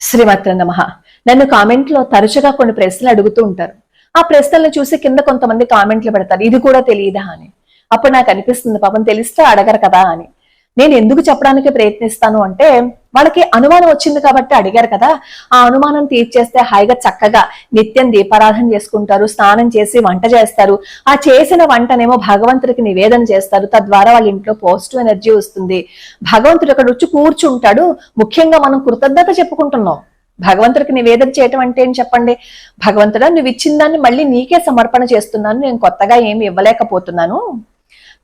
శ్రీమాత్రే నమః. నన్ను కామెంట్లో తరచుగా కొన్ని ప్రశ్నలు అడుగుతూ ఉంటారు. ఆ ప్రశ్నలను చూసి కింద కొంతమంది కామెంట్లు పెడతారు, ఇది కూడా తెలియదా అని. అప్పుడు నాకు అనిపిస్తుంది, పాపం తెలిస్తే అడగరు కదా అని. నేను ఎందుకు చెప్పడానికి ప్రయత్నిస్తాను అంటే, వాళ్ళకి అనుమానం వచ్చింది కాబట్టి అడిగారు కదా, ఆ అనుమానం తీర్చేస్తే హాయిగా చక్కగా నిత్యం దీపారాధన చేసుకుంటారు, స్నానం చేసి వంట చేస్తారు. ఆ చేసిన వంటనేమో భగవంతుడికి నివేదన చేస్తారు. తద్వారా వాళ్ళ ఇంట్లో పాజిటివ్ ఎనర్జీ వస్తుంది. భగవంతుడు అక్కడ వచ్చి కూర్చుంటాడు. ముఖ్యంగా మనం కృతజ్ఞత చెప్పుకుంటున్నాం. భగవంతుడికి నివేదన చేయటం అంటే ఏం చెప్పండి? భగవంతుడా, నువ్వు ఇచ్చిన దాన్ని మళ్ళీ నీకే సమర్పణ చేస్తున్నాను, నేను కొత్తగా ఏమి ఇవ్వలేకపోతున్నాను,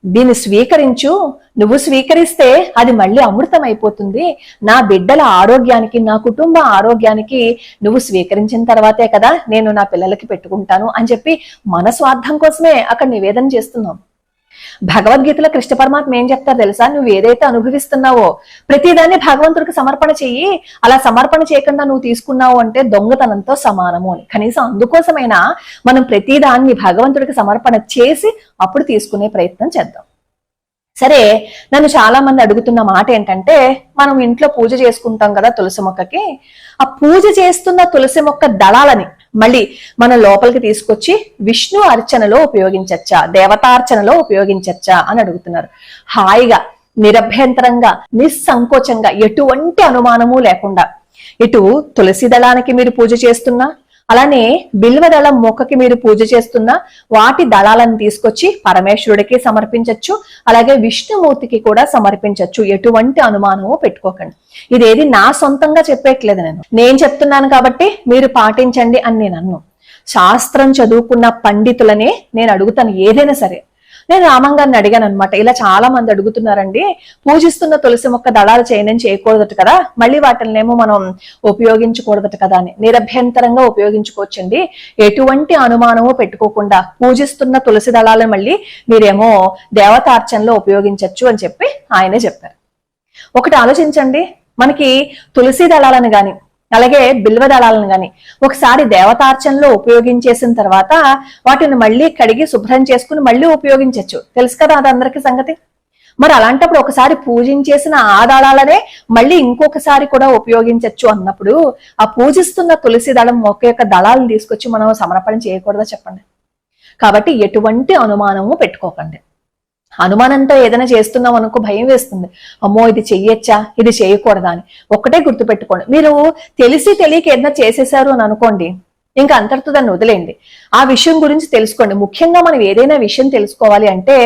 దీన్ని స్వీకరించు. నువ్వు స్వీకరిస్తే అది మళ్ళీ అమృతం అయిపోతుంది. నా బిడ్డల ఆరోగ్యానికి, నా కుటుంబ ఆరోగ్యానికి నువ్వు స్వీకరించిన తర్వాతే కదా నేను నా పిల్లలకి పెట్టుకుంటాను అని చెప్పి మన స్వార్థం కోసమే అక్కడ నివేదన చేస్తున్నాం. భగవద్గీతలో కృష్ణ పరమాత్మ ఏం చెప్తారు తెలుసా? నువ్వు ఏదైతే అనుభవిస్తున్నావో ప్రతిదాన్ని భగవంతుడికి సమర్పణ చెయ్యి. అలా సమర్పణ చేయకుండా నువ్వు తీసుకున్నావు అంటే దొంగతనంతో సమానము అని. కనీసం అందుకోసమైనా మనం ప్రతిదాన్ని భగవంతుడికి సమర్పణ చేసి అప్పుడు తీసుకునే ప్రయత్నం చేద్దాం. సరే, నన్ను చాలా మంది అడుగుతున్న మాట ఏంటంటే, మనం ఇంట్లో పూజ చేసుకుంటాం కదా తులసి మొక్కకి, ఆ పూజ చేస్తున్న తులసి మొక్క దళాలని మళ్ళీ మన లోపలికి తీసుకొచ్చి విష్ణు అర్చనలో ఉపయోగించచ్చా, దేవతార్చనలో ఉపయోగించచ్చా అని అడుగుతున్నారు. హాయిగా, నిరభ్యంతరంగా, నిస్సంకోచంగా, ఎటువంటి అనుమానము లేకుండా, ఇటు తులసి దళానికి మీరు పూజ చేస్తున్నా, అలానే బిల్వ దళం మొక్కకి మీరు పూజ చేస్తున్నా, వాటి దళాలను తీసుకొచ్చి పరమేశ్వరుడికి సమర్పించవచ్చు, అలాగే విష్ణుమూర్తికి కూడా సమర్పించవచ్చు. ఎటువంటి అనుమానము పెట్టుకోకండి. ఇదేది నా సొంతంగా చెప్పేట్లేదు, నేను చెప్తున్నాను కాబట్టి మీరు పాటించండి అని నేను అన్ను. శాస్త్రం చదువుకున్న పండితులనే నేను అడుగుతాను ఏదైనా సరే. నేను రామంగారిని అడిగాను అనమాట, ఇలా చాలా మంది అడుగుతున్నారండి, పూజిస్తున్న తులసి మొక్క దళాలు చేయకూడదట కదా, మళ్ళీ వాటినేమో మనం ఉపయోగించకూడదట కదా అని. నిరభ్యంతరంగా ఉపయోగించుకోవచ్చండి, ఎటువంటి అనుమానము పెట్టుకోకుండా పూజిస్తున్న తులసి దళాలను మళ్ళీ మీరేమో దేవతార్చనలో ఉపయోగించవచ్చు అని చెప్పి ఆయనే చెప్పారు. ఒకటి ఆలోచించండి, మనకి తులసి దళాలను గాని అలాగే బిల్వ దళాలను గాని ఒకసారి దేవతార్చనలో ఉపయోగించేసిన తర్వాత వాటిని మళ్ళీ కడిగి శుభ్రం చేసుకుని మళ్ళీ ఉపయోగించవచ్చు. తెలుసు కదా అది అందరికీ సంగతి. మరి అలాంటప్పుడు ఒకసారి పూజించేసిన ఆ దళాలనే మళ్ళీ ఇంకొకసారి కూడా ఉపయోగించవచ్చు అన్నప్పుడు ఆ పూజిస్తున్న తులసి దళం మొక్క యొక్క దళాలను తీసుకొచ్చి మనం సమర్పణ చేయకూడదా చెప్పండి? కాబట్టి ఎటువంటి అనుమానము పెట్టుకోకండి. అనుమానంతో ఏదైనా చేస్తున్నాం అనుకో భయం వేస్తుంది, అమ్మో ఇది చెయ్యొచ్చా, ఇది చేయకూడదా అని. ఒక్కటే గుర్తుపెట్టుకోండి, మీరు తెలిసి తెలియక ఏదైనా చేసేసారు అని అనుకోండి, ఇంకా అంతటితో దాన్ని వదిలేయండి. ఆ విషయం గురించి తెలుసుకోండి. ముఖ్యంగా మనం ఏదైనా విషయం తెలుసుకోవాలి అంటే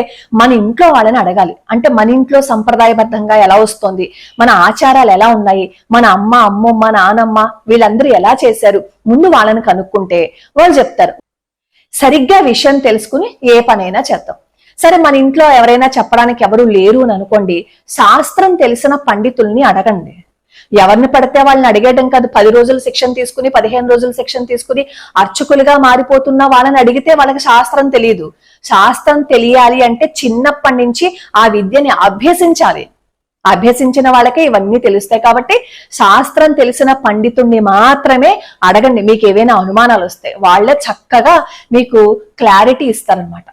మన ఇంట్లో వాళ్ళని అడగాలి. అంటే మన ఇంట్లో సంప్రదాయబద్ధంగా ఎలా వస్తుంది, మన ఆచారాలు ఎలా ఉన్నాయి, మన అమ్మ, అమ్మమ్మ, నానమ్మ వీళ్ళందరూ ఎలా చేశారు, ముందు వాళ్ళని కనుక్కుంటే వాళ్ళు చెప్తారు. సరిగ్గా విషయం తెలుసుకుని ఏ పనైనా చేద్దాం. సరే, మన ఇంట్లో ఎవరైనా చెప్పడానికి ఎవరు లేరు అని అనుకోండి, శాస్త్రం తెలిసిన పండితుల్ని అడగండి. ఎవరిని పడితే వాళ్ళని అడిగేయడం కాదు. 10 రోజులు శిక్షణ తీసుకుని 15 రోజులు శిక్షణ తీసుకుని అర్చకులుగా మారిపోతున్న వాళ్ళని అడిగితే వాళ్ళకి శాస్త్రం తెలియదు. శాస్త్రం తెలియాలి అంటే చిన్నప్పటి నుంచి ఆ విద్యని అభ్యసించాలి. అభ్యసించిన వాళ్ళకే ఇవన్నీ తెలుస్తాయి. కాబట్టి శాస్త్రం తెలిసిన పండితుణ్ణి మాత్రమే అడగండి. మీకు ఏవైనా అనుమానాలు వస్తాయి, వాళ్ళే చక్కగా మీకు క్లారిటీ ఇస్తారనమాట.